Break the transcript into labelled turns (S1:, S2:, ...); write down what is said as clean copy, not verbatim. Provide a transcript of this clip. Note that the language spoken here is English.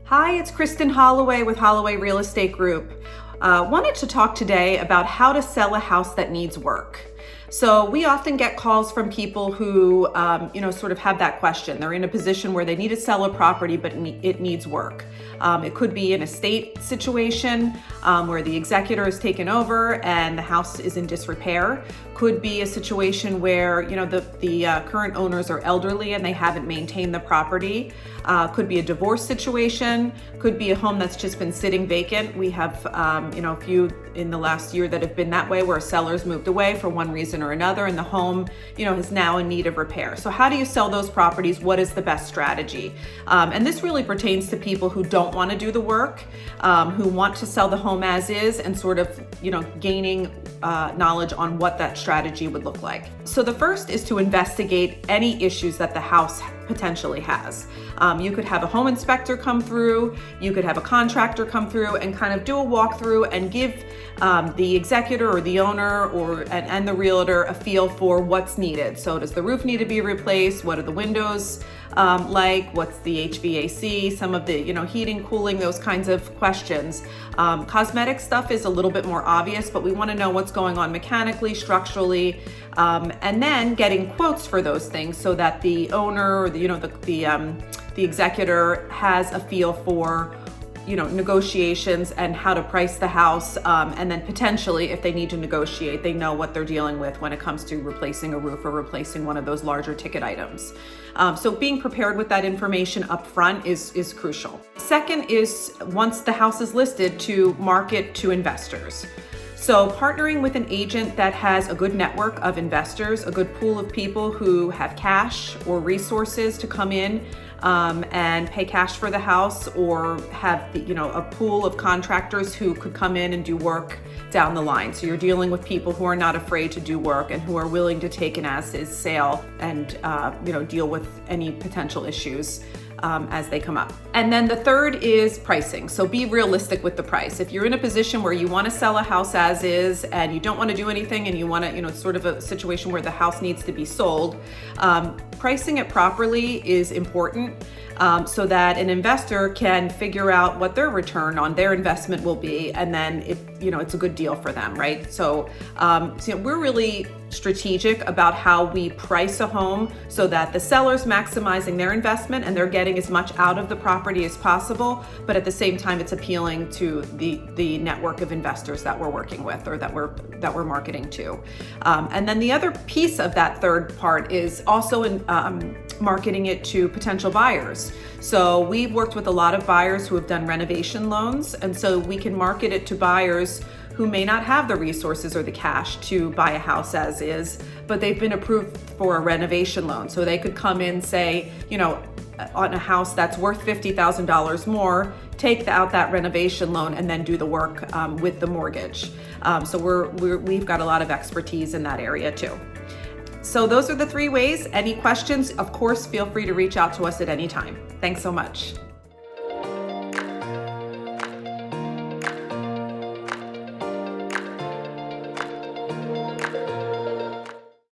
S1: Hi, it's Kristen Holloway with Holloway Real Estate Group. Wanted to talk today about how to sell a house that needs work. So we often get calls from people who, sort of have that question. They're in a position where they need to sell a property, but it needs work. It could be an estate situation where the executor has taken over and the house is in disrepair. Could be a situation where, the current owners are elderly and they haven't maintained the property. Could be a divorce situation. Could be a home that's just been sitting vacant. We have, a few in the last year that have been that way, where sellers moved away for one reason or another, and the home, is now in need of repair. So how do you sell those properties? What is the best strategy? And this really pertains to people who don't want to do the work, who want to sell the home as is, and sort of, gaining knowledge on what that strategy would look like. So the first is to investigate any issues that the house potentially has. You could have a home inspector come through, you could have a contractor come through and kind of do a walkthrough and give the executor or the owner and the realtor a feel for what's needed. So does the roof need to be replaced? What are the windows like? What's the HVAC? Some of the, heating, cooling, those kinds of questions. Cosmetic stuff is a little bit more obvious, but we want to know what's going on mechanically, structurally, and then getting quotes for those things so that the owner or the executor has a feel for negotiations and how to price the house, and then potentially if they need to negotiate, they know what they're dealing with when it comes to replacing a roof or replacing one of those larger ticket items. So being prepared with that information up front is crucial. Second is, once the house is listed, to market to investors. So partnering with an agent that has a good network of investors, a good pool of people who have cash or resources to come in and pay cash for the house, or have a pool of contractors who could come in and do work down the line. So you're dealing with people who are not afraid to do work and who are willing to take an as-is sale and deal with any potential issues as they come up. And then the third is pricing. So be realistic with the price. If you're in a position where you want to sell a house as is and you don't want to do anything and you want to, sort of a situation where the house needs to be sold, pricing it properly is important, so that an investor can figure out what their return on their investment will be, and then it's a good deal for them, right? So, we're really strategic about how we price a home so that the seller's maximizing their investment and they're getting as much out of the property as possible, but at the same time it's appealing to the network of investors that we're working with or that we're marketing to. And then the other piece of that third part is also in marketing it to potential buyers. So we've worked with a lot of buyers who have done renovation loans, and so we can market it to buyers who may not have the resources or the cash to buy a house as is, but they've been approved for a renovation loan. So they could come in, say, on a house that's worth $50,000 more, take out that renovation loan and then do the work with the mortgage. So we've got a lot of expertise in that area too. So those are the three ways. Any questions, of course, feel free to reach out to us at any time. Thanks so much.